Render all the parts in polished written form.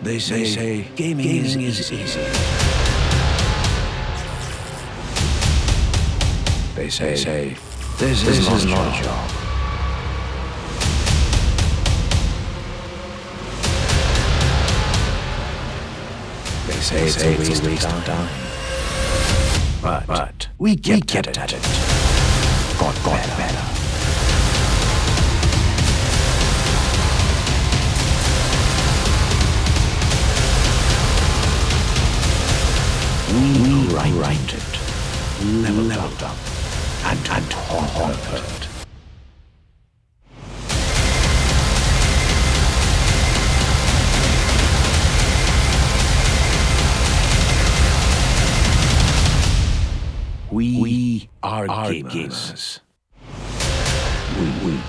They say gaming is easy. They say this is not a job. They say it's a waste of time. But we get at it. Got better. We right it, leveled up, and conquered. We are gamers. We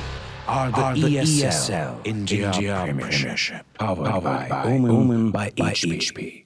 are the ESL India Premiership, powered by HP.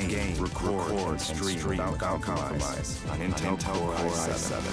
Game, record, and stream without compromise on Intel Core i7.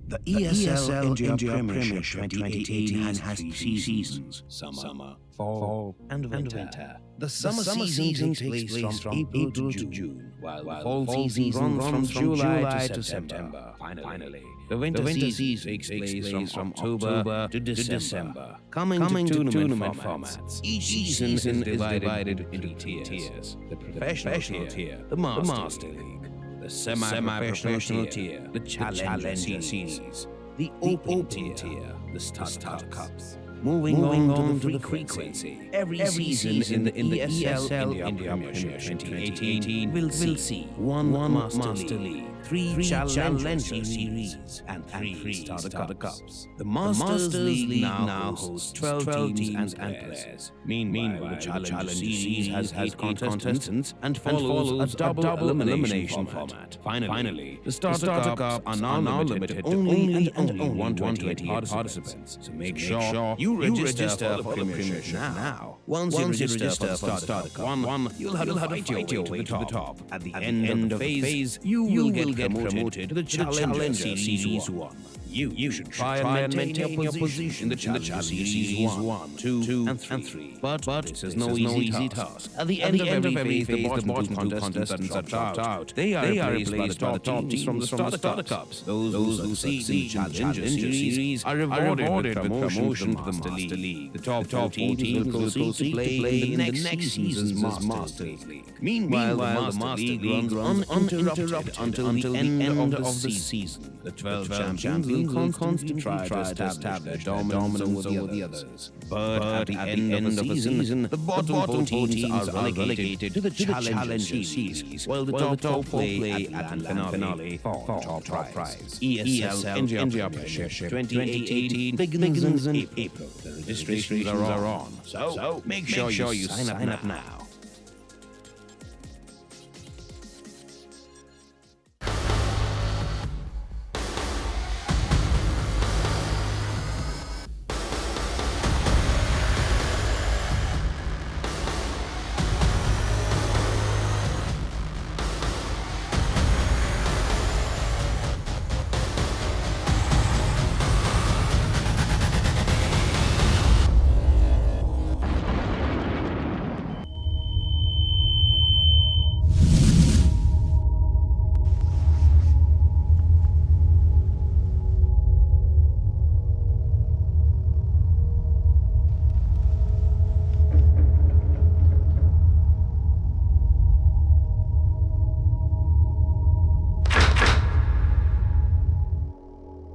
The ESL India Premiership 2018 has 3 seasons: summer, fall, and winter. The summer season takes place from April to June, while the fall season runs from July to September. Finally, the winter season takes place from October to December, coming to tournament formats. Each season is divided into 3 tiers: the professional tier, the Master League, the semi-professional tier, the Challenger Series, the Open tier, the Starter Cups. Moving on to the frequency. Every season in the ESL India Premiership 2018 will see one Master League, 3 Challenger Series, and 3 Starter Cups. The Masters League now hosts 12 teams and players. Meanwhile, the Challenger Series has 8 contestants and follows a double elimination format. Finally, the Starter Cups are now limited to only 120 participants. So make sure you register for the Premiership now. Once you register for the Starter Cup 1, you'll have to fight your way to the top. At the end of the phase, you will get promoted to the Challenger Series 1. You should try and maintain your position in the Challenge Series 1, 2, and 3. But this is no easy task. At the end of every phase, the bottom two contestants are dropped out. They are replaced by the top teams from the starter cups. Those who succeed in Challenge Series are rewarded with promotion to the Master League. The top teams will proceed to play in the next season's Masters League. Meanwhile, the Master League runs uninterrupted until the end of the season. The 12 champions will constantly try to establish their dominance over the others. But at the end of the season, the bottom four teams are relegated to the Challenge Series, while the top four play at the finale for top prize. ESL India Premiership 2018 begins in April. The registrations are on, so make sure you sign up now.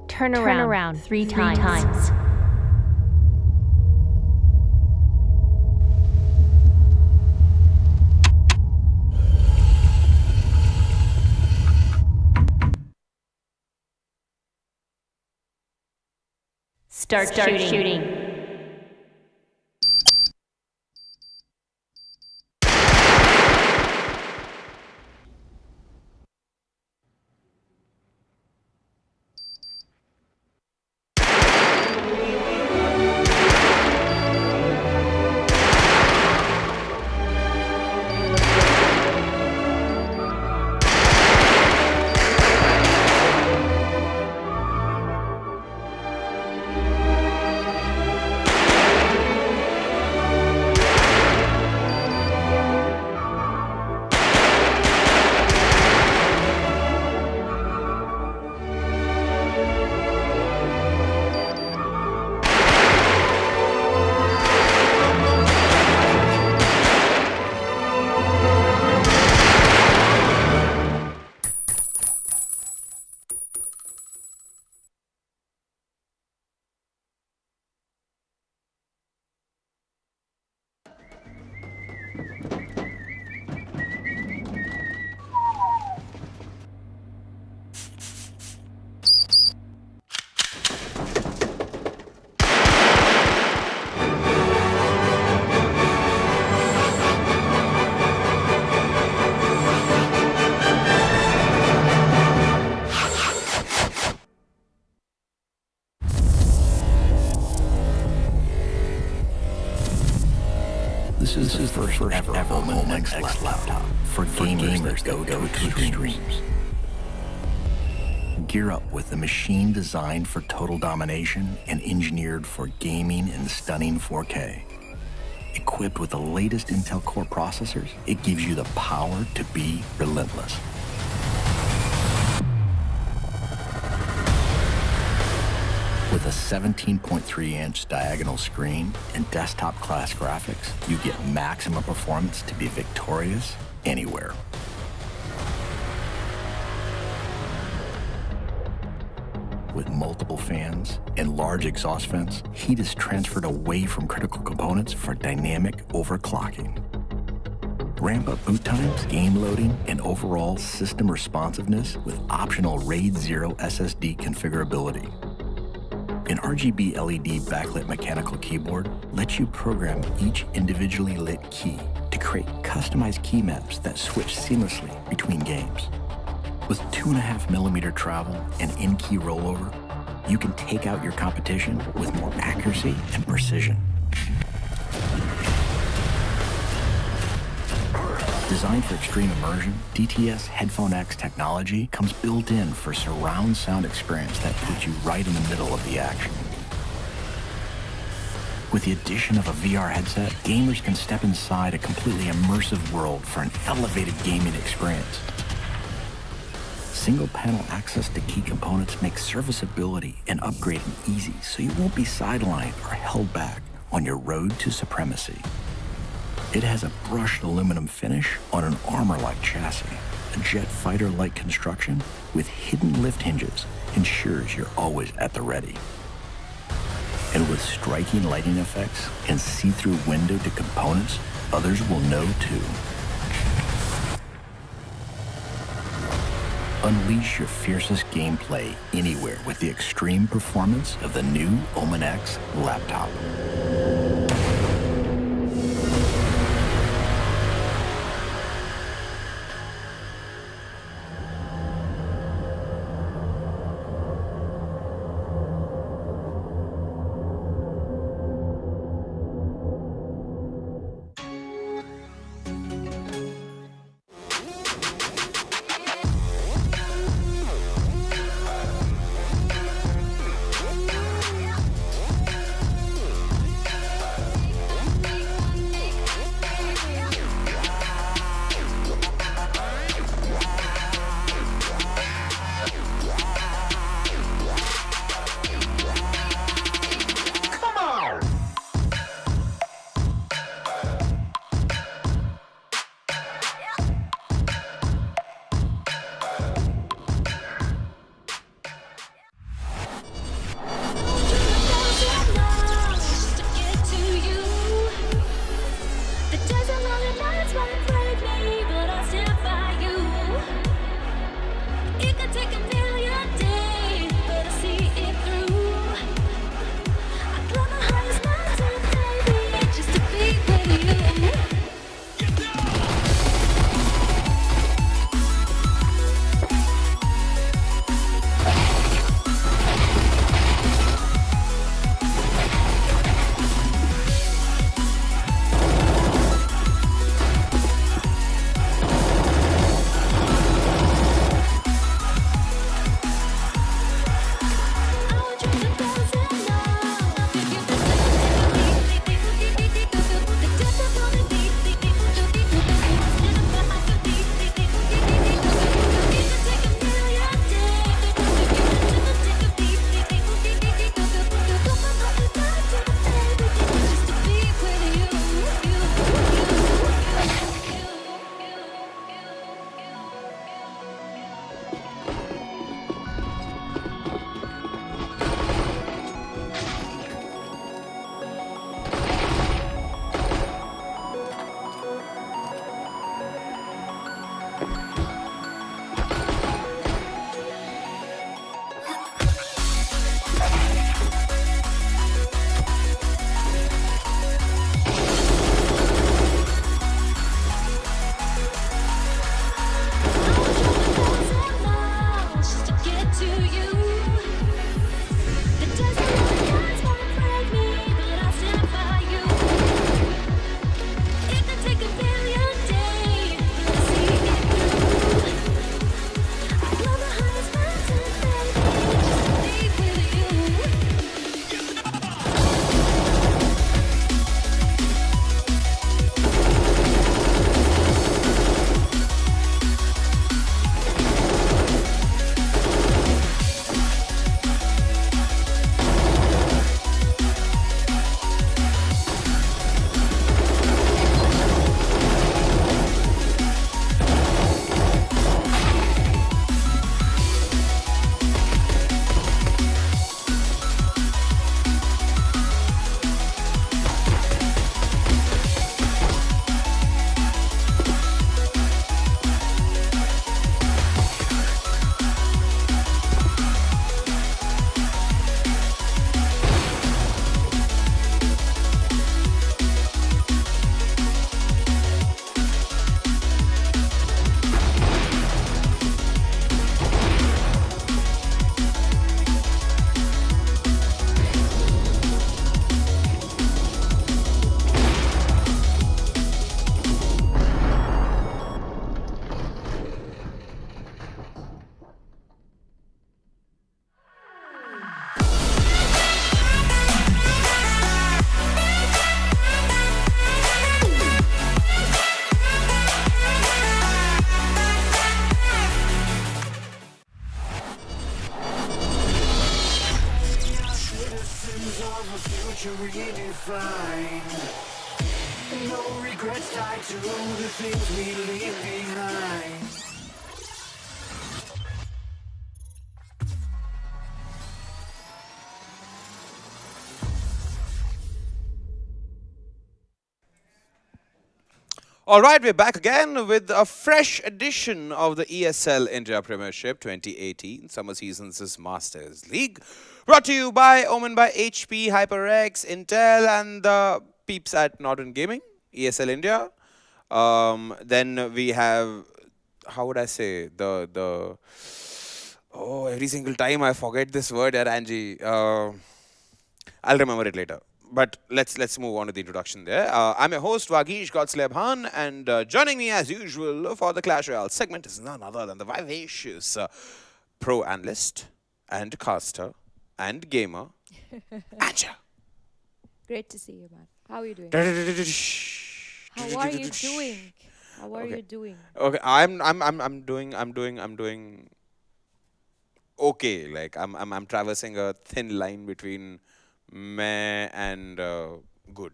Turn around three times. Start shooting. This is the first ever Moment X laptop for gamers that go to extremes. Gear up with a machine designed for total domination and engineered for gaming in stunning 4K. Equipped with the latest Intel Core processors, it gives you the power to be relentless. With a 17.3-inch diagonal screen and desktop-class graphics, you get maximum performance to be victorious anywhere. With multiple fans and large exhaust vents, heat is transferred away from critical components for dynamic overclocking. Ramp up boot times, game loading, and overall system responsiveness with optional RAID 0 SSD configurability. An RGB LED backlit mechanical keyboard lets you program each individually lit key to create customized key maps that switch seamlessly between games. With 2.5mm travel and in-key rollover, you can take out your competition with more accuracy and precision. Designed for extreme immersion, DTS Headphone X technology comes built in for surround sound experience that puts you right in the middle of the action. With the addition of a VR headset, gamers can step inside a completely immersive world for an elevated gaming experience. Single-panel access to key components makes serviceability and upgrading easy, so you won't be sidelined or held back on your road to supremacy. It has a brushed aluminum finish on an armor-like chassis. A jet fighter-like construction with hidden lift hinges ensures you're always at the ready. And with striking lighting effects and see-through window to components, others will know too. Unleash your fiercest gameplay anywhere with the extreme performance of the new Omen X laptop. tied to the things we leave behind. All right, we're back again with a fresh edition of the ESL India Premiership 2018 Summer Seasons Masters League. Brought to you by Omen by HP, HyperX, Intel, and the peeps at Northern Gaming, ESL India. Then we have, how would I say, every single time I forget this word, Angie. I'll remember it later. But let's move on to the introduction there. I'm your host, Vagish Godslebhan, and joining me as usual for the Clash Royale segment is none other than the vivacious pro analyst and caster and gamer, Anja. Great to see you, man. How are you doing? How How are you doing? How are Okay. you doing? Okay, I'm doing okay. Like I'm traversing a thin line between meh and good,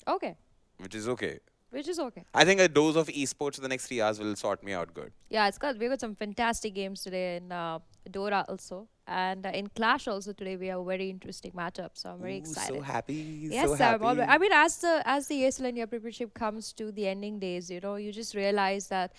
Okay, which is okay. which is okay. I think a dose of esports in the next 3 hours will sort me out good. Yeah, we got some fantastic games today in DOTA also, and in Clash also today we have a very interesting matchup. So I'm very Ooh, excited. so happy, Yes, so I'm always, happy. I mean, as the ESL India Premiership comes to the ending days, you just realize that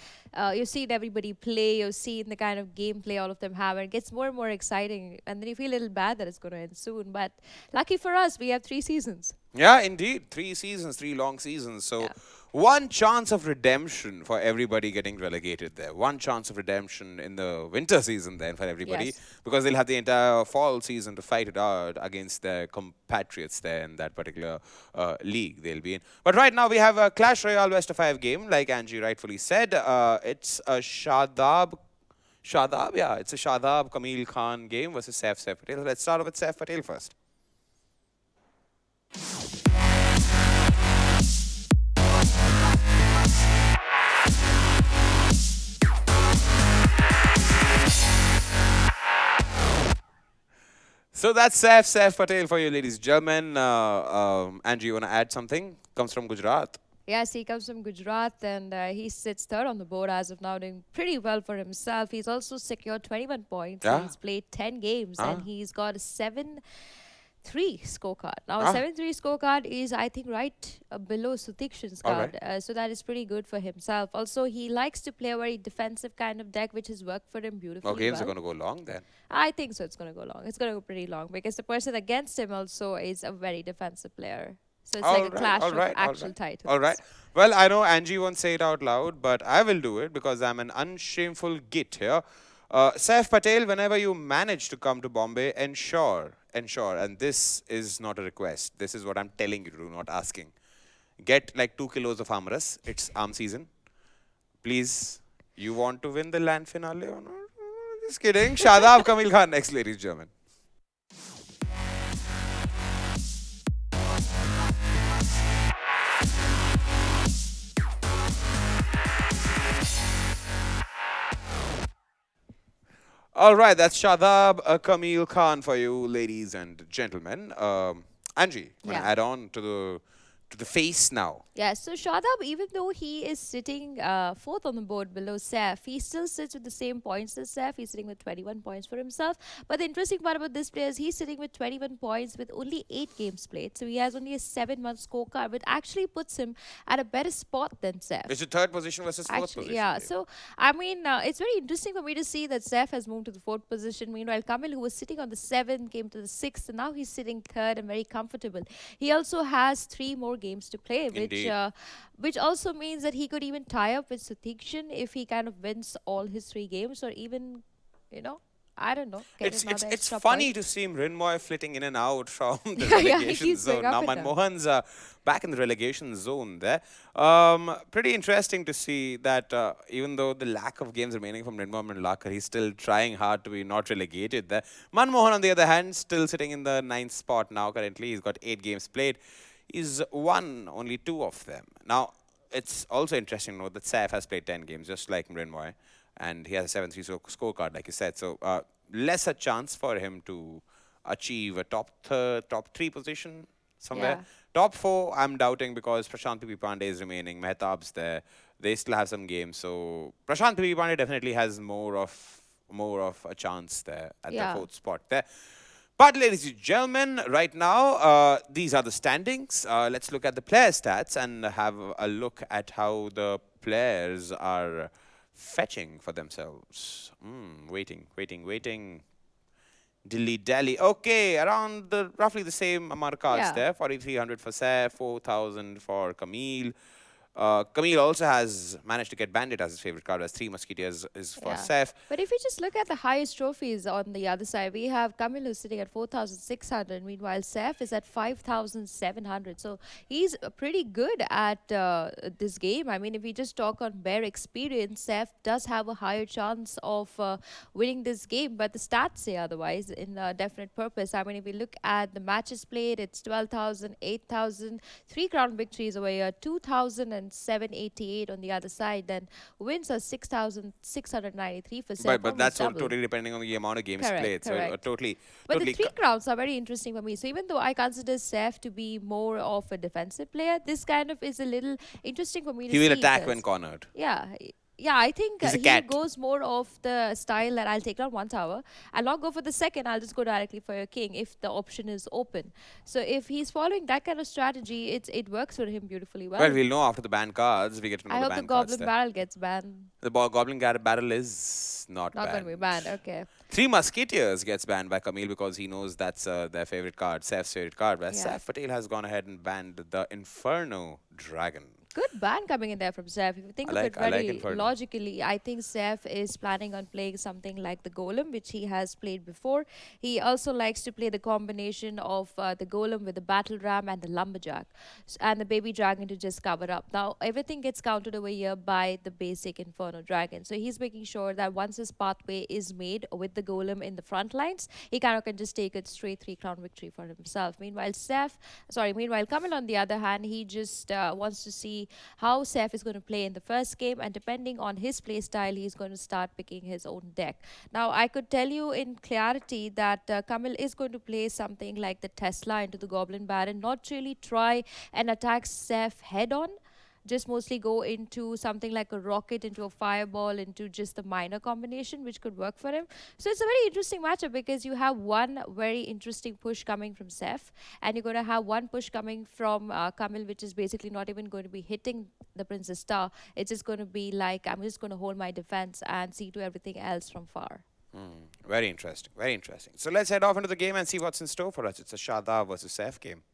you've seen everybody play, you've seen the kind of gameplay all of them have, and it gets more and more exciting. And then you feel a little bad that it's going to end soon. But lucky for us, we have 3 seasons. Yeah, indeed. 3 seasons, 3 long seasons. So Yeah. one chance of redemption for everybody getting relegated there. One chance of redemption in the winter season then for everybody. Yes. Because they'll have the entire fall season to fight it out against their compatriots there in that particular league they'll be in. But right now we have a Clash Royale Best of 5 game, like Angie rightfully said. It's a it's a Shadab Kamil Khan game versus Saif Patel. Let's start off with Saif Patel first. So that's Saif Patel for you, ladies and gentlemen. Andrew, you want to add something? Comes from Gujarat. Yes, he comes from Gujarat and he sits third on the board as of now, doing pretty well for himself. He's also secured 21 points. Yeah. He's played 10 games and he's got a 7-3 scorecard. Now, a Ah. 7-3 scorecard is, I think, right below Sutikshan's All card. So that is pretty good for himself. Also, he likes to play a very defensive kind of deck, which has worked for him beautifully. Oh, games are well. going to go long then. I think so. It's going to go long. It's going to go pretty long because the person against him also is a very defensive player. So it's like a clash of actual titles. All right. Well, I know Angie won't say it out loud, but I will do it because I'm an unshameful git here. Saif Patel, whenever you manage to come to Bombay, ensure, and this is not a request. This is what I'm telling you to do, not asking. Get like 2 kilos of Amras. It's arm season. Please, you want to win the land finale or not? Just kidding. Shadab Kamil Khan next, ladies and gentlemen. All right, that's Shadab Kamil Khan for you, ladies and gentlemen. Angie, want to Yeah. add on to the face now? Yeah, so Shadab, even though he is sitting fourth on the board below Saif, he still sits with the same points as Saif. He's sitting with 21 points for himself. But the interesting part about this player is he's sitting with 21 points with only 8 games played. So he has only a 7-month scorecard, which actually puts him at a better spot than Saif. It's the third position versus fourth Actually, position. yeah. Dave. So, I mean, it's very interesting for me to see that Saif has moved to the 4th position. Meanwhile, Kamil, who was sitting on the 7th, came to the 6th, and now he's sitting 3rd and very comfortable. He also has 3 more games to play, which also means that he could even tie up with Sutikshan if he kind of wins all his 3 games, or even, I don't know. Get It's another extra funny point. to see Rinmoy flitting in and out from the Yeah, he relegation keeps zone. going Now up and down. Manmohan's back in the relegation zone there. Pretty interesting to see that even though the lack of games remaining from Rinmoy and Lakar, he's still trying hard to be not relegated there. Manmohan, on the other hand, still sitting in the 9th spot now currently. He's got 8 games played. He's won only 2 of them. Now, it's also interesting to note that Saif has played 10 games, just like Mrinmoy, and he has a 7-3 scorecard, like you said. So, lesser chance for him to achieve a top 3 position somewhere. Top 4, I'm doubting because Prashant P. Pandey is remaining. Mehtab's there. They still have some games. So Prashant P. Pandey definitely has more of a chance there at the Yeah. 4th spot there. But ladies and gentlemen, right now, these are the standings. Let's look at the player stats and have a look at how the players are fetching for themselves. Waiting. Dilly-dally. Okay, around roughly the same amount of cards Yeah. there. 4,300 for Saif, 4,000 for Kamil. Kamil also has managed to get Bandit as his favorite card, as 3 Musketeers is for Yeah. Saif. But if you just look at the highest trophies on the other side, we have Kamil who's sitting at 4,600. Meanwhile, Saif is at 5,700. So he's pretty good at this game. I mean, if we just talk on bare experience, Saif does have a higher chance of winning this game. But the stats say otherwise in definite purpose. I mean, if we look at the matches played, it's 12,000, 8,000, 3 crown victories over here, 2,788 on the other side. Then wins are 6,693 for Saif. But that's almost all double. totally depending on the amount of games Correct, played. So correct. totally. But totally the 3 crowns are very interesting for me. So even though I consider Saif to be more of a defensive player, this kind of is a little interesting for me to he see. will attack because- when cornered. Yeah. Yeah, I think He's a he cat. goes more of the style that I'll take down 1 tower. I'll not go for the second. I'll just go directly for your king if the option is open. So if he's following that kind of strategy, it works for him beautifully well. Well, we'll know after the banned cards. We get to know I the hope the banned cards Goblin there. Barrel gets banned. The Goblin Barrel is not Not going banned. to be banned. Okay. 3 Musketeers gets banned by Kamil because he knows that's their favorite card, Saif's favorite card. Whereas Yeah. Saif Patel has gone ahead and banned the Inferno Dragon. Good ban coming in there from Saif. If you think I of like- it I like very Inferno. logically, I think Saif is planning on playing something like the Golem, which he has played before. He also likes to play the combination of the Golem with the Battle Ram and the Lumberjack, and the Baby Dragon to just cover up. Now, everything gets countered over here by the basic Inferno Dragon. So he's making sure that once his pathway is made with the Golem in the front lines, he kind of can just take it straight 3 crown victory for himself. Meanwhile, Kamil on the other hand, he just wants to see how Saif is going to play in the first game, and depending on his play style, he's going to start picking his own deck. Now, I could tell you in clarity that Kamil is going to play something like the Tesla into the Goblin Baron, not really try and attack Saif head on. Just mostly go into something like a rocket, into a fireball, into just the minor combination, which could work for him. So it's a very interesting matchup because you have one very interesting push coming from Saif, and you're going to have one push coming from Kamil, which is basically not even going to be hitting the Princess Star. It's just going to be like, I'm just going to hold my defense and see to everything else from far. Very interesting. Very interesting. So let's head off into the game and see what's in store for us. It's a Shada versus Saif game.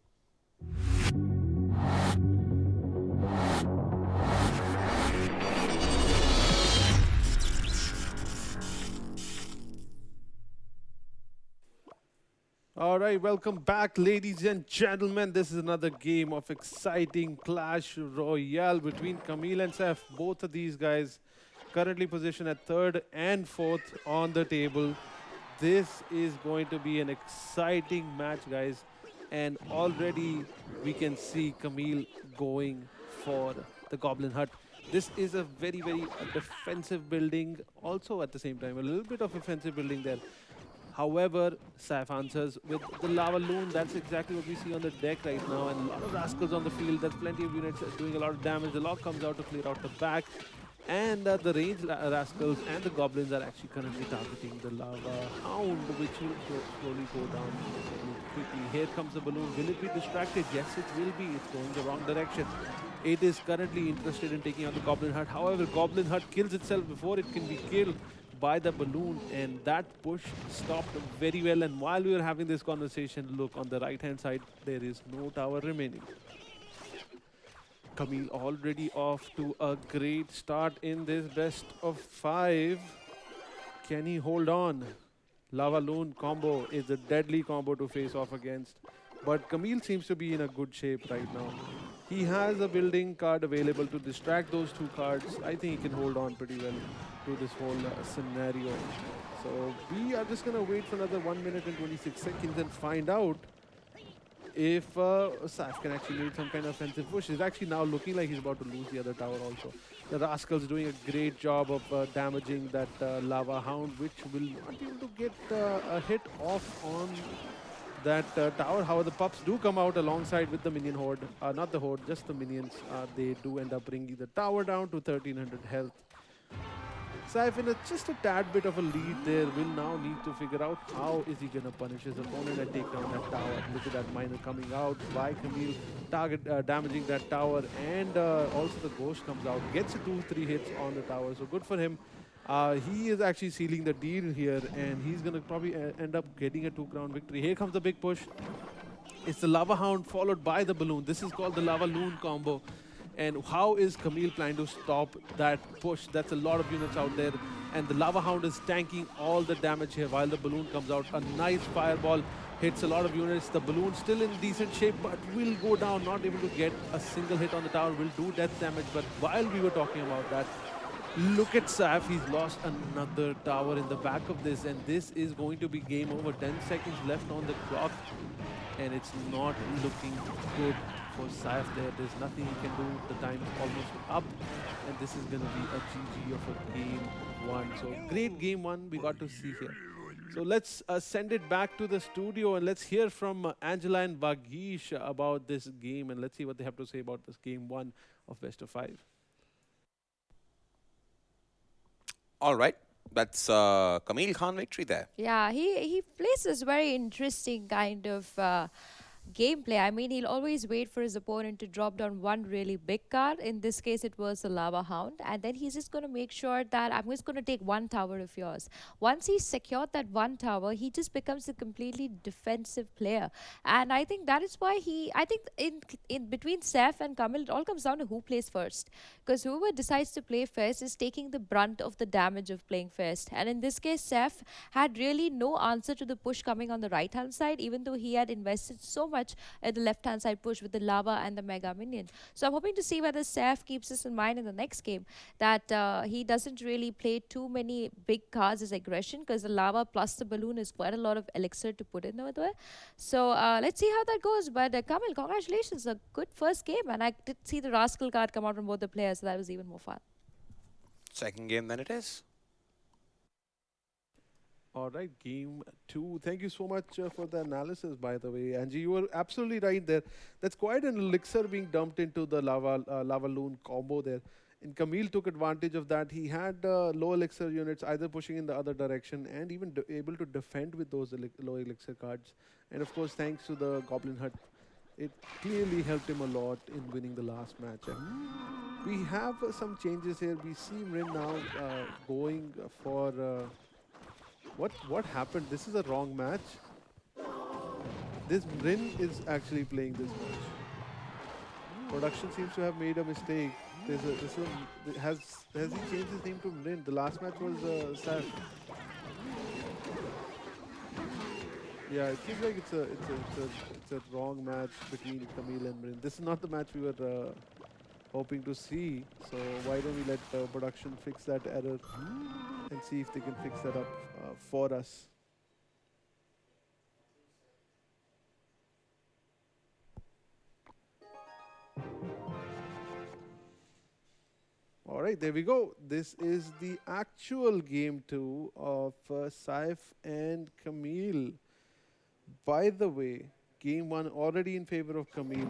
All right, welcome back, ladies and gentlemen. This is another game of exciting Clash Royale between Kamil and Saif. Both of these guys currently positioned at 3rd and 4th on the table. This is going to be an exciting match, guys. And already we can see Kamil going for the Goblin Hut. This is a very, very defensive building. Also, at the same time, a little bit of offensive building there. However, Saif answers with the Lava Loon. That's exactly what we see on the deck right now. And a lot of Rascals on the field. There's plenty of units doing a lot of damage. The lock comes out to clear out the back. And the ranged Rascals and the Goblins are actually currently targeting the Lava Hound, which will slowly go down quickly. Here comes the balloon. Will it be distracted? Yes, it will be. It's going the wrong direction. It is currently interested in taking out the Goblin Hut. However, Goblin Hut kills itself before it can be killed by the balloon, and that push stopped very well. And while we were having this conversation, look on the right hand side, there is no tower remaining. Kamil already off to a great start in this best of 5. Can he hold on? Lava Loon combo is a deadly combo to face off against, but Kamil seems to be in a good shape right now. He has a building card available to distract those 2 cards. I think he can hold on pretty well to this whole scenario. So we are just going to wait for another 1 minute and 26 seconds and find out if Saif can actually make some kind of offensive push. It's actually now looking like he's about to lose the other tower also. The Rascal's doing a great job of damaging that Lava Hound, which will not be able to get a hit off on that tower. However, the pups do come out alongside with the minion horde. Not the horde, just the minions. They do end up bringing the tower down to 1300 health. Saif in just a tad bit of a lead there will now need to figure out how is he going to punish his opponent and take down that tower. Look at that miner coming out by Kamil, damaging that tower, and also the ghost comes out, gets 2-3 hits on the tower, so good for him. He is actually sealing the deal here, and he's going to probably end up getting a 2-crown victory. Here comes the big push. It's the Lava Hound followed by the Balloon. This is called the Lava Loon combo. And how is Kamil planning to stop that push? That's a lot of units out there. And the Lava Hound is tanking all the damage here while the Balloon comes out. A nice fireball hits a lot of units. The Balloon still in decent shape, but will go down, not able to get a single hit on the tower, will do death damage. But while we were talking about that, look at Saif. He's lost another tower in the back of this, and this is going to be game over. 10 seconds left on the clock, and it's not looking good for Saif there. There's nothing he can do. The time is almost up, and this is going to be a GG of a game one. So great game one we got to see here. So let's send it back to the studio, and let's hear from Angela and Vagish about this game, and let's see what they have to say about this game one of best of 5. All right. That's Kamil Khan victory there. Yeah, he plays this very interesting kind of gameplay. I mean, he'll always wait for his opponent to drop down one really big card. In this case, it was the Lava Hound. And then he's just going to make sure that I'm just going to take one tower of yours. Once he's secured that one tower, he just becomes a completely defensive player. And I think that is why I think in between Saif and Kamil, it all comes down to who plays first. Because whoever decides to play first is taking the brunt of the damage of playing first. And in this case, Saif had really no answer to the push coming on the right-hand side, even though he had invested so much at the left-hand side push with the lava and the mega minion. So I'm hoping to see whether Saif keeps this in mind in the next game, that he doesn't really play too many big cards as aggression, because the lava plus the balloon is quite a lot of elixir to put in over there. So let's see how that goes. But Kamil, congratulations, a good first game. And I did see the Rascal card come out from both the players, so that was even more fun. Second game then it is. All right, game 2. Thank you so much for the analysis, by the way. Angie, you were absolutely right there. That's quite an elixir being dumped into the lava loon combo there. And Kamil took advantage of that. He had low elixir units either pushing in the other direction and even able to defend with those low elixir cards. And of course, thanks to the Goblin Hut, it clearly helped him a lot in winning the last match. And we have some changes here. We see Rin now going for... What happened? This is a wrong match. This Rin is actually playing this match. Production seems to have made a mistake. Has he changed his name to Rin? The last match was Saif. Yeah, it seems like it's a wrong match between Kamil and Rin. This is not the match we were hoping to see. So why don't we let production fix that error and see if they can fix that up for us. All right, there we go. This is the actual game 2 of Saif and Kamil. By the way, game 1 already in favor of Kamil.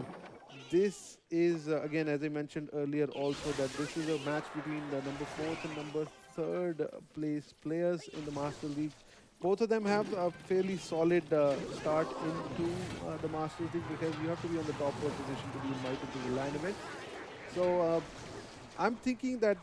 This is, again, as I mentioned earlier also, that this is a match between the number 4th and number 3rd place players in the Master League. Both of them have a fairly solid start into the Master League, because you have to be on the top 4 position to be invited to the LAN event. So I'm thinking that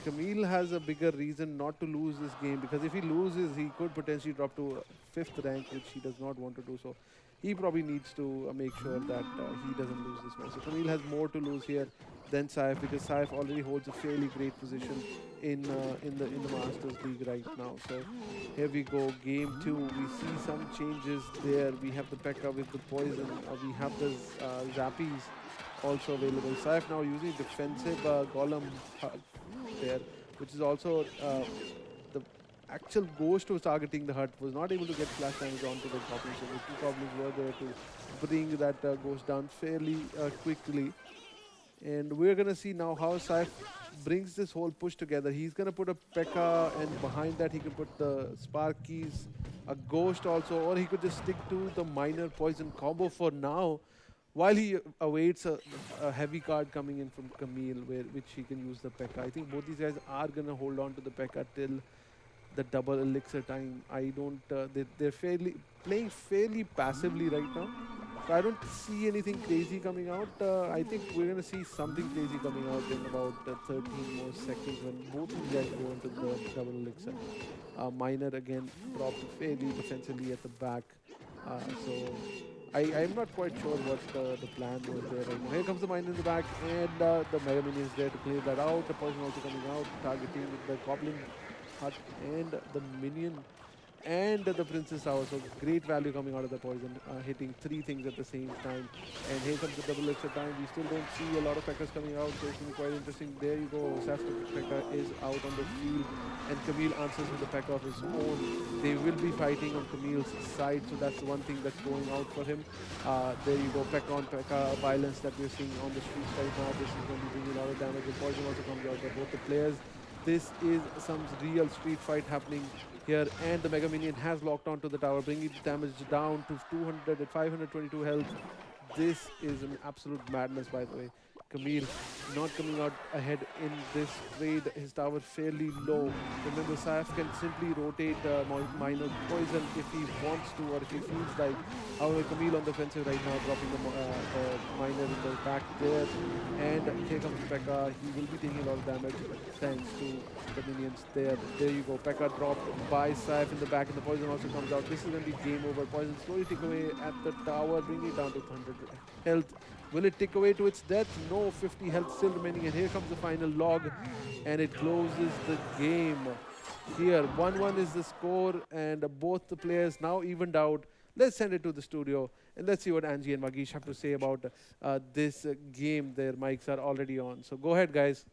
Kamil has a bigger reason not to lose this game, because if he loses, he could potentially drop to 5th rank, which he does not want to do. So he probably needs to make sure that he doesn't lose this match. So Kamil has more to lose here than Saif, because Saif already holds a fairly great position in the Masters League right now. So here we go, game 2. We see some changes there. We have the P.E.K.K.A with the poison. We have the Zappies also available. Saif now using defensive golem there, which is also the actual ghost was targeting the hut, was not able to get flash damage onto the goblins. So the 2 goblins were there to bring that ghost down fairly quickly. And we're going to see now how Saif brings this whole push together. He's going to put a P.E.K.K.A, and behind that he can put the Sparkies a Ghost also, or he could just stick to the minor poison combo for now, while he awaits a heavy card coming in from Kamil, which he can use the P.E.K.K.A. I think both these guys are gonna hold on to the P.E.K.K.A. till the double elixir time. I don't. They're fairly playing fairly passively right now. So I don't see anything crazy coming out. I think we're gonna see something crazy coming out in about 13 more seconds when both these guys go into the double elixir. Miner again dropped fairly defensively at the back. So I'm not quite sure what the plan was there right now. Here comes the miner in the back, and the Mega Minions there to clear that out. The poison also coming out, targeting the Goblin Hut and the Minion and the Princess Tower. So great value coming out of the poison, hitting 3 things at the same time. And here comes the double extra time. We still don't see a lot of P.E.K.K.A.s coming out, so it's going to be quite interesting. There you go. Saif's P.E.K.K.A. is out on the field, and Kamil answers with the P.E.K.K.A. of his own. They will be fighting on Kamil's side, so that's the one thing that's going out for him. There you go. P.E.K.K.A. on P.E.K.K.A. violence that we're seeing on the streets right now. This is going to be bringing a lot of damage. The poison also comes out by both the players. This is some real street fight happening here, and the Mega Minion has locked onto the tower, bringing the damage down to 200 at 522 health. This is an absolute madness, by the way. Kamil not coming out ahead in this trade. His tower fairly low. Remember, Saif can simply rotate minor poison if he wants to, or if he feels like. However, Kamil on the offensive right now, dropping the miner in the back there. And here comes P.E.K.K.A. He will be taking a lot of damage thanks to the minions there. There you go. P.E.K.K.A. dropped by Saif in the back, and the poison also comes out. This is going to be game over. Poison slowly take away at the tower, bringing it down to 100 health. Will it tick away to its death? No, 50 health still remaining. And here comes the final log, and it closes the game. Here, 1-1 is the score, and both the players now evened out. Let's send it to the studio, and let's see what Angie and Magish have to say about this game. Their mics are already on. So go ahead, guys.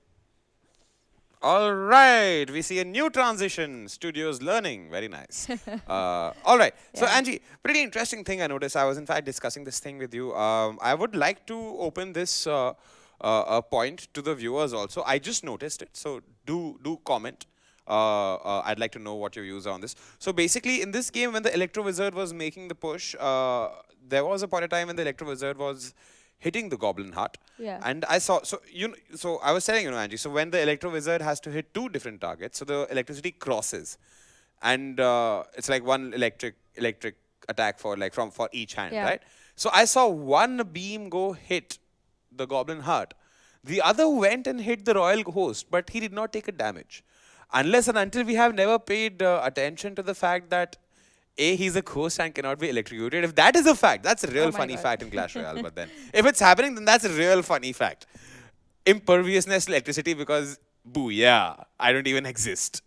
All right, we see a new transition. Studios learning, very nice. All right, so Angie, pretty interesting thing I noticed. I was in fact discussing this thing with you. I would like to open this point to the viewers also. I just noticed it, so do comment. I'd like to know what your views are on this. So basically, in this game, when the Electro Wizard was making the push, there was a point of time when the Electro Wizard was hitting the Goblin Heart. Yeah. And I saw, so I was telling you, Angie, so when the Electro Wizard has to hit 2 different targets, so the electricity crosses. And it's like one electric attack for each hand, right? So I saw one beam go hit the Goblin Heart. The other went and hit the Royal Host, but he did not take a damage. Unless and until we have never paid attention to the fact that he's a ghost and cannot be electrocuted. If that is a fact, that's a real funny fact in Clash Royale. But then, if it's happening, then that's a real funny fact. Imperviousness to electricity because, booyah, I don't even exist.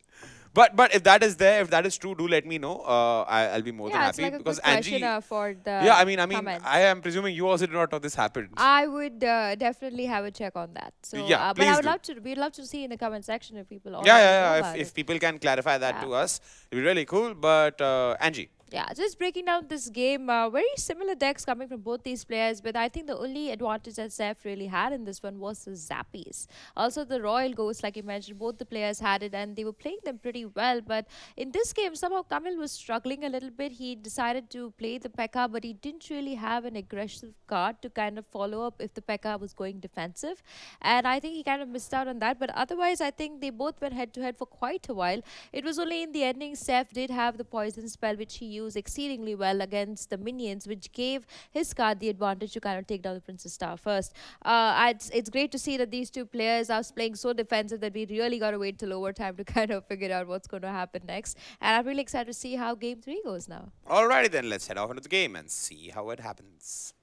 But if that is there, if that is true, do let me know. I'll be more than happy. Like because Angie, for the I am presuming you also did not know this happened. I would definitely have a check on that. So yeah, but I would love to. We'd love to see in the comment section if people. If people can clarify that to us, it'd be really cool. But Angie. Yeah, just breaking down this game, very similar decks coming from both these players, but I think the only advantage that Saif really had in this one was the Zappies. Also, the Royal Ghost, like you mentioned, both the players had it and they were playing them pretty well. But in this game, somehow Kamil was struggling a little bit. He decided to play the P.E.K.K.A., but he didn't really have an aggressive card to kind of follow up if the P.E.K.K.A. was going defensive. And I think he kind of missed out on that. But otherwise, I think they both went head-to-head for quite a while. It was only in the ending, Saif did have the poison spell, which he used exceedingly well against the minions, which gave his card the advantage to kind of take down the Princess Tower first. It's great to see that these two players are playing so defensive that we really got to wait till overtime to kind of figure out what's going to happen next. And I'm really excited to see how Game 3 goes now. Alrighty then, let's head off into the game and see how it happens.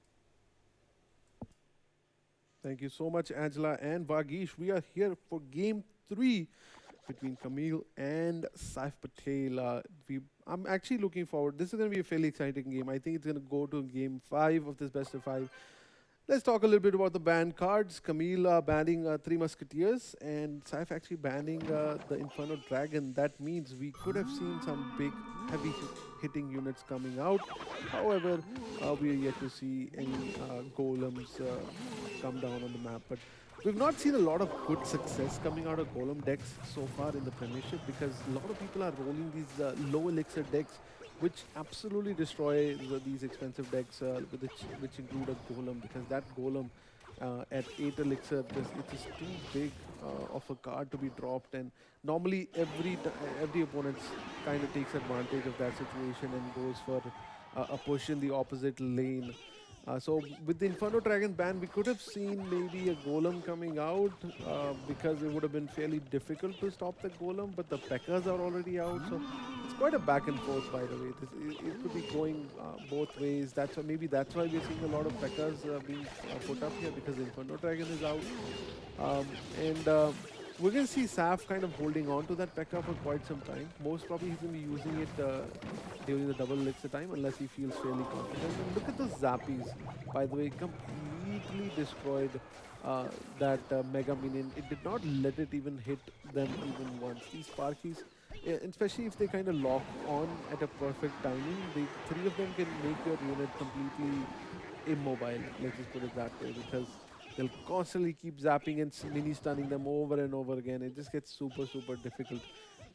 Thank you so much, Angela and Vagish. We are here for Game 3 between Kamil and Saif Patel. I'm actually looking forward. This is going to be a fairly exciting game. I think it's going to go to Game 5 of this best of 5. Let's talk a little bit about the ban cards. Kamil banning 3 Musketeers and Saif actually banning the Inferno Dragon. That means we could have seen some big, heavy hitting units coming out. However, we are yet to see any golems come down on the map. But we've not seen a lot of good success coming out of golem decks so far in the Premiership because a lot of people are rolling these low elixir decks which absolutely destroy these expensive decks, which include a golem, because that golem at 8 elixir, it is too big of a card to be dropped, and normally every opponent kind of takes advantage of that situation and goes for a push in the opposite lane. So with the Inferno Dragon ban, we could have seen maybe a Golem coming out because it would have been fairly difficult to stop the Golem, but the Pekkas are already out, so it's quite a back and forth, by the way. It could be going both ways. Maybe that's why we're seeing a lot of Pekkas being put up here, because the Inferno Dragon is out. And we're going to see Saif kind of holding on to that Pekka for quite some time. Most probably he's going to be using it during the double elixir time, unless he feels fairly confident. And look at those Zappies, by the way, completely destroyed that Mega Minion. It did not let it even hit them even once. These Sparkies, especially if they kind of lock on at a perfect timing, the three of them can make your unit completely immobile, let's just put it that way, because they'll constantly keep zapping and mini stunning them over and over again. It just gets super, super difficult.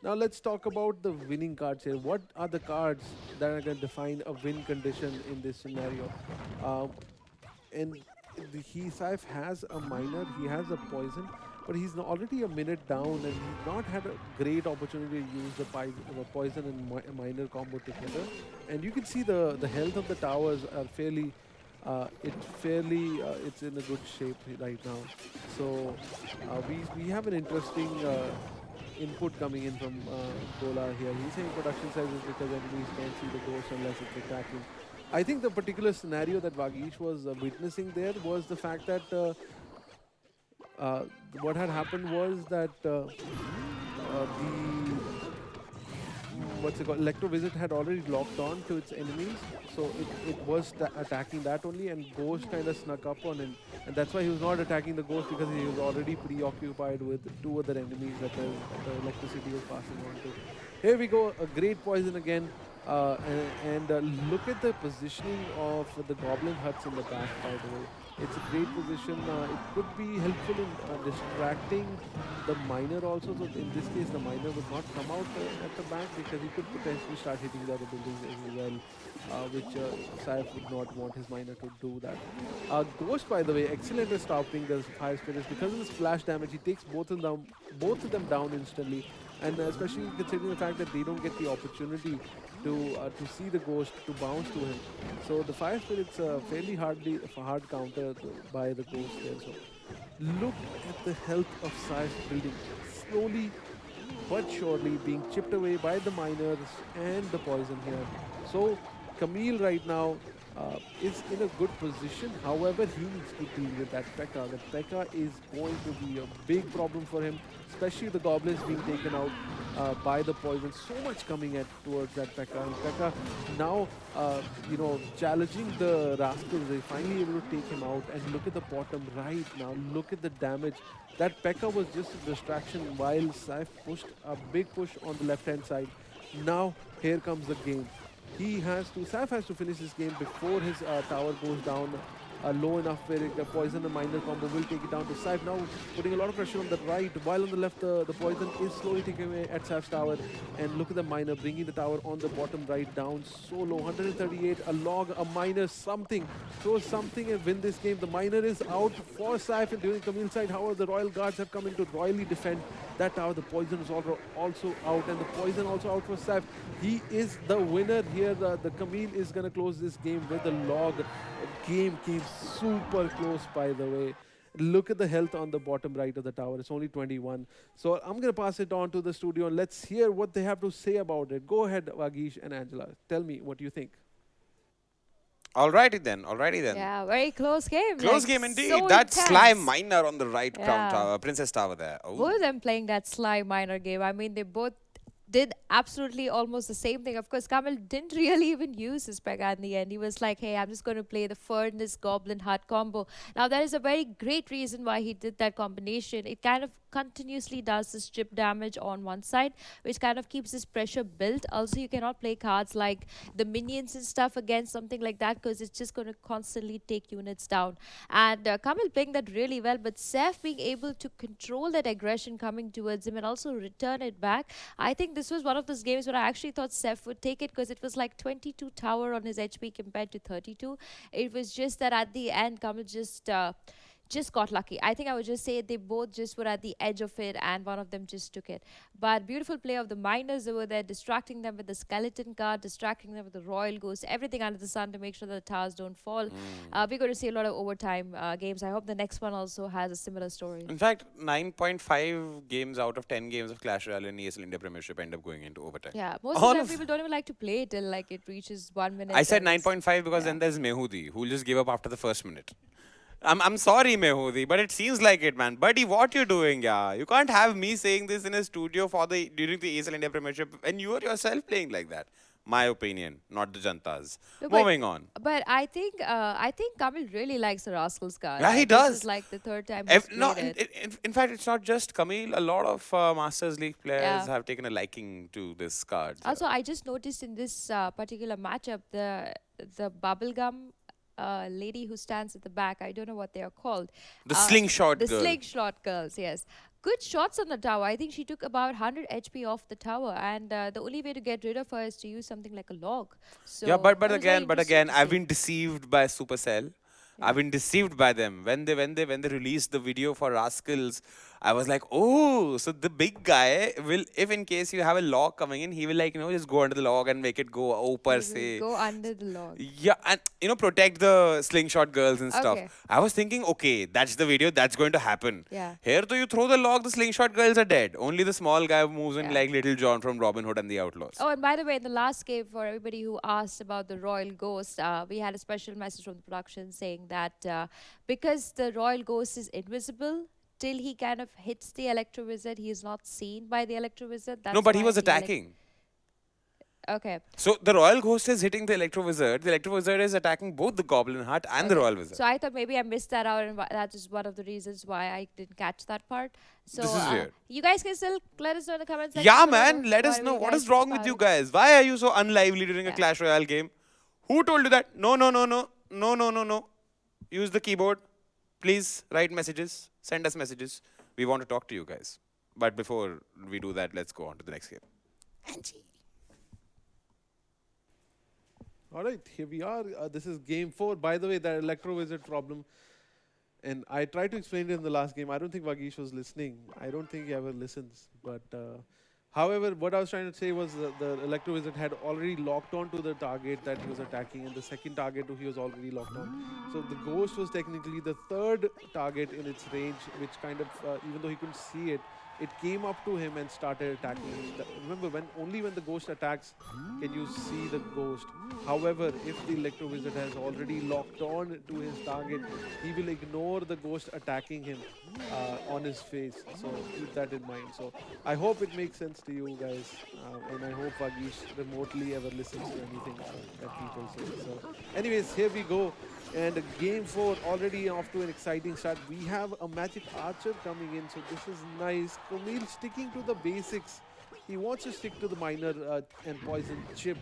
Now let's talk about the winning cards here. What are the cards that are going to define a win condition in this scenario? And Saif has a miner, he has a poison, but he's already a minute down, and he's not had a great opportunity to use the poison and miner combo together. And you can see the health of the towers are fairly it's in a good shape right now. So we have an interesting input coming in from Gola here. He's saying production size is because enemies can't see the ghost unless it's attacking. I think the particular scenario that Vagish was witnessing there was the fact that what had happened was that the Electrovisit had already locked on to its enemies, so it was attacking that only, and Ghost kind of snuck up on him, and that's why he was not attacking the Ghost, because he was already preoccupied with two other enemies that the electricity was passing on to. Here we go, a great poison again, and look at the positioning of the Goblin Huts in the back, by the way. It's a great position. It could be helpful in distracting the miner also. So in this case, the miner would not come out at the back, because he could potentially start hitting the other buildings as well, which Saif would not want his miner to do that. Ghost, by the way, excellent at stopping the fire spirits. Because of the splash damage, he takes both of them down instantly. And especially considering the fact that they don't get the opportunity to see the ghost, to bounce to him. So the fire spirit's fairly hard counter by the ghost there. So look at the health of Saif's building, slowly but surely being chipped away by the miners and the poison here. So Kamil right now is in a good position. However, he needs to deal with that Pekka. That Pekka is going to be a big problem for him, especially the goblins being taken out by the poison. So much coming towards that Pekka. And Pekka now, challenging the Rascals. They're finally able to take him out. And look at the bottom right now. Look at the damage. That Pekka was just a distraction while Saif pushed a big push on the left-hand side. Now, here comes the game. Saif has to finish this game before his tower goes down low enough where the poison and miner combo will take it down to Saif. Now putting a lot of pressure on the right, while on the left the poison is slowly taking away at Saif's tower. And look at the miner bringing the tower on the bottom right down so low. 138, a log, a miner, something. Throw something and win this game. The miner is out for Saif, and during Kamil's side, however, the Royal Guards have come in to royally defend that tower. The poison is also out, and the poison also out for Saif. He is the winner here. The Kamil is going to close this game with a log. Game came super close, by the way. Look at the health on the bottom right of the tower. It's only 21. So I'm going to pass it on to the studio, and let's hear what they have to say about it. Go ahead, Vagish and Angela. Tell me what you think. Alrighty then. Yeah, very close game. Close game indeed. So That intense. Sly Miner on the right Yeah. tower, Princess Tower there. Oh. Both of them playing that Sly Miner game. I mean, they both did absolutely almost the same thing. Of course, Kamil didn't really even use his Pekka in the end. He was like, hey, I'm just going to play the Furnace Goblin Hut combo. Now, there is a very great reason why he did that combination. It kind of continuously does this chip damage on one side, which kind of keeps this pressure built. Also, you cannot play cards like the minions and stuff against something like that, because it's just going to constantly take units down. And Kamil playing that really well, but Saif being able to control that aggression coming towards him and also return it back. I think this this was one of those games where I actually thought Saif would take it because it was like 22 tower on his HP compared to 32. It was just that at the end, Kamil just got lucky. I think I would just say they both just were at the edge of it and one of them just took it. But beautiful play of the miners over there, distracting them with the skeleton card, distracting them with the royal ghost, everything under the sun to make sure that the towers don't fall. We're going to see a lot of overtime games. I hope the next one also has a similar story. In fact, 9.5 games out of 10 games of Clash Royale in ESL India Premiership end up going into overtime. Yeah, most All of the time of- people don't even like to play it till like it reaches 1 minute. I said and it's- 9.5 because then there's Mehudi, who just gave up after the first minute. I'm sorry, Mehudi, but it seems like it, man. Buddy, what you doing, yeah? You can't have me saying this in a studio during the ESL India Premiership when you are yourself playing like that. My opinion, not the Janta's. No, but- Moving on. But I think Kamil really likes the Rascals card. Yeah, he This does. is like the third time he's No, played it. in fact, it's not just Kamil. A lot of Masters League players Yeah. have taken a liking to this card. Also, I just noticed in this particular matchup, the bubblegum lady who stands at the back, I don't know what they are called. The slingshot The girl. slingshot girls, yes. Good shots on the tower. I think she took about 100 HP off the tower, and the only way to get rid of her is to use something like a log. So Yeah, but that was very again, interesting to I've see. been deceived by Supercell. I've been deceived by them when they released the video for Rascals. I was like, oh, so the big guy will, if in case you have a log coming in, he will just go under the log and make it go per He will se. go under the log. Yeah, and protect the slingshot girls and stuff. Okay. I was thinking, okay, that's the video, that's going to happen. Yeah. Here, though, you throw the log, the slingshot girls are dead. Only the small guy moves in Yeah. like Little John from Robin Hood and the Outlaws. Oh, and by the way, in the last game, for everybody who asked about the Royal Ghost, we had a special message from the production saying that because the Royal Ghost is invisible, till he kind of hits the Electro Wizard, he is not seen by the Electro Wizard. That's No, but he why was like- attacking. Okay. So the Royal Ghost is hitting the Electro Wizard. The Electro Wizard is attacking both the Goblin Hut and the Royal Wizard. So I thought maybe I missed that out, and that is one of the reasons why I didn't catch that part. So This is weird. you guys can still let us know in the comments section. Yeah, below man, let us do know you what guys is wrong think with you about it. guys. Why are you so unlively during a Yeah. Clash Royale game? Who told you that? No, no, no, no. No, no, no, no. Use the keyboard. Please write messages. Send us messages. We want to talk to you guys. But before we do that, let's go on to the next game. All right, here we are. This is game 4. By the way, that Electro Wizard problem, and I tried to explain it in the last game. I don't think Vagish was listening. I don't think he ever listens. But however, what I was trying to say was the Electro Wizard had already locked on to the target that he was attacking, and the second target he was already locked on. So the Ghost was technically the third target in its range, which kind of, even though he couldn't see it, it came up to him and started attacking him. Remember, only when the Ghost attacks can you see the Ghost. However, if the Electro Wizard has already locked on to his target, he will ignore the Ghost attacking him on his face. So keep that in mind. So I hope it makes sense to you guys, and I hope Vagish remotely ever listens to anything that people say. So anyways, here we go. And game 4 already off to an exciting start. We have a Magic Archer coming in, so this is nice. Kamil sticking to the basics. He wants to stick to the miner and poison chip.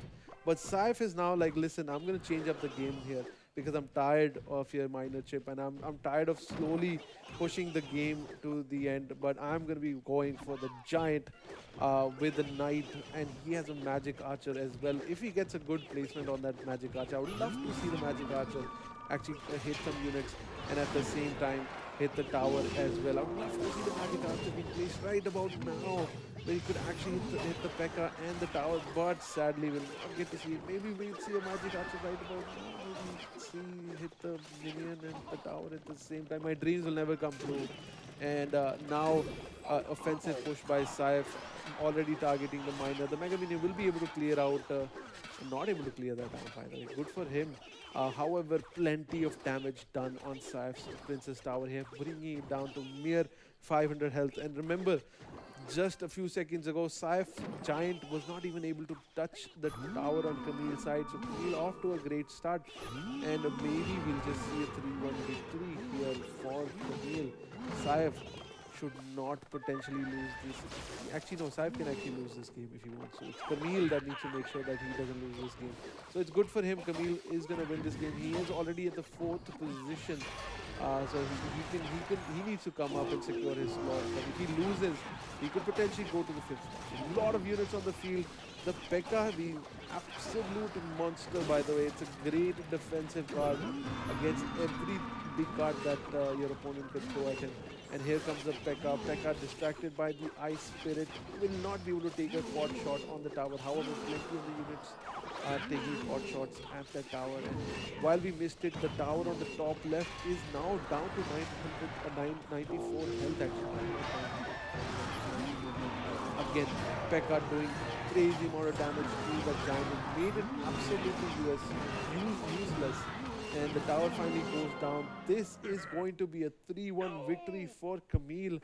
But Saif is now like, listen, I'm going to change up the game here because I'm tired of your miner chip, and I'm tired of slowly pushing the game to the end. But I'm going to be going for the giant with the knight, and he has a Magic Archer as well. If he gets a good placement on that Magic Archer, I would love to see the Magic Archer actually hit some units and at the same time hit the tower as well. I would love to see the Magic Archer be placed right about now, where he could actually hit the P.E.K.K.A. and the tower, but sadly we'll not get to see it. Maybe we'll see a Magic Archer right about now. Maybe hit the minion and the tower at the same time. My dreams will never come true. And now offensive push by Saif, already targeting the miner. The Mega Minion will be able to clear out, not able to clear that out by the way. Good for him. However, plenty of damage done on Saif's Princess Tower here, bringing it down to mere 500 health. And remember, just a few seconds ago, Saif Giant was not even able to touch the tower on Kamil's side. So Kamil off to a great start. And maybe we'll just see a 3-1 victory here for Kamil. Saif should not potentially lose this. Actually, no, Saif can actually lose this game if he wants to. It's Kamil that needs to make sure that he doesn't lose this game. So it's good for him. Kamil is going to win this game. He is already at the 4th position. So he needs to come up and secure his slot. But if he loses, he could potentially go to the 5th spot. A lot of units on the field. The Pekka, the absolute monster, by the way. It's a great defensive card against every big card that your opponent can throw at him. And here comes the Pekka. Pekka distracted by the Ice Spirit. Will not be able to take a quad shot on the tower. However, plenty of the units are taking quad shots at the tower. And while we missed it, the tower on the top left is now down to 994 health actually. Again, Pekka doing crazy amount of damage to the giant. It made it absolutely useless. And the tower finally goes down. This is going to be a 3-1 victory for Kamil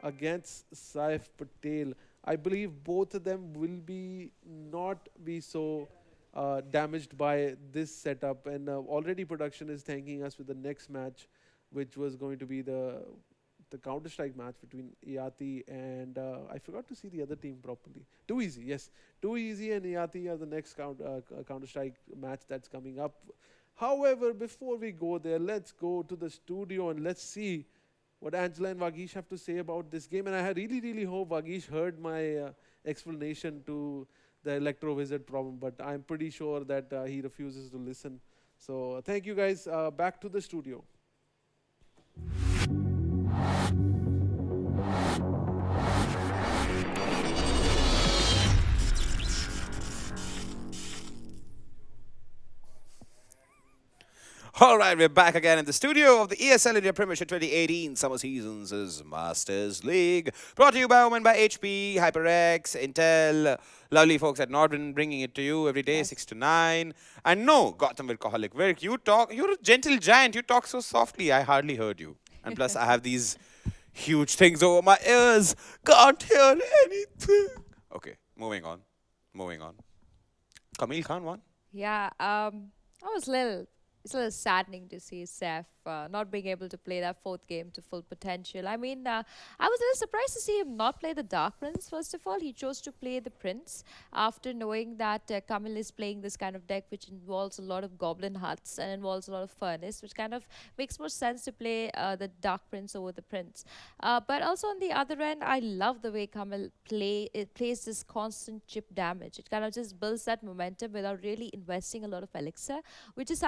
against Saif Patel. I believe both of them will not be so damaged by this setup. And already production is thanking us with the next match, which was going to be the Counter-Strike match between Iyati and I forgot to see the other team properly. Too Easy, yes. Too Easy and Iyati are the next Counter-Strike match that's coming up. However, before we go there, let's go to the studio and let's see what Angela and Vagish have to say about this game. And I really hope Vagish heard my explanation to the Electro Wizard problem, but I'm pretty sure that he refuses to listen. So thank you guys. Back to the studio. All right, we're back again in the studio of the ESL India Premiership 2018 Summer Seasons' Masters League. Brought to you by Women by HP, HyperX, Intel, lovely folks at Nordin bringing it to you every day, 6 to 9. And no, Gotham Workaholic, Virk, you're a gentle giant. You talk so softly, I hardly heard you. And plus, I have these huge things over my ears. Can't hear anything. Okay, moving on. Kamil Khan won. Yeah, I was it's a little saddening to see Saif not being able to play that 4th game to full potential. I mean, I was a little surprised to see him not play the Dark Prince, first of all. He chose to play the Prince after knowing that Kamil is playing this kind of deck which involves a lot of Goblin Huts and involves a lot of Furnace, which kind of makes more sense to play the Dark Prince over the Prince. But also on the other end, I love the way Kamil plays this constant chip damage. It kind of just builds that momentum without really investing a lot of elixir, which is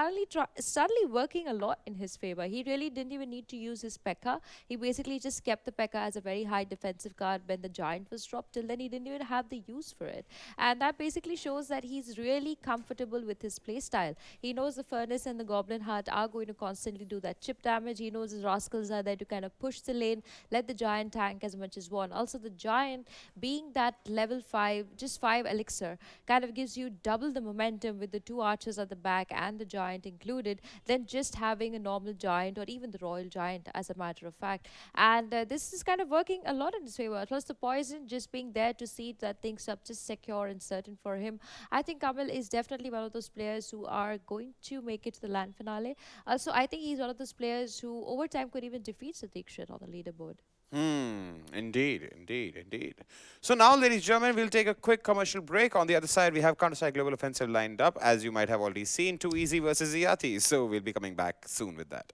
suddenly working a lot in his favor. He really didn't even need to use his Pekka. He basically just kept the Pekka as a very high defensive card when the Giant was dropped. Till then, he didn't even have the use for it. And that basically shows that he's really comfortable with his playstyle. He knows the Furnace and the Goblin Heart are going to constantly do that chip damage. He knows his Rascals are there to kind of push the lane, let the Giant tank as much as one. Also, the Giant, being that level 5, just 5 elixir, kind of gives you double the momentum with the 2 archers at the back and the Giant included than just having a normal Giant or even the Royal Giant, as a matter of fact. And this is kind of working a lot in his favor. Plus the Poison just being there to see that things are just secure and certain for him. I think Kamil is definitely one of those players who are going to make it to the LAN finale. Also, I think he's one of those players who over time could even defeat Sadiq on the leaderboard. Indeed. So now, ladies and gentlemen, we'll take a quick commercial break. On the other side, we have Counter-Strike Global Offensive lined up, as you might have already seen, Too Easy versus Iyati. So we'll be coming back soon with that.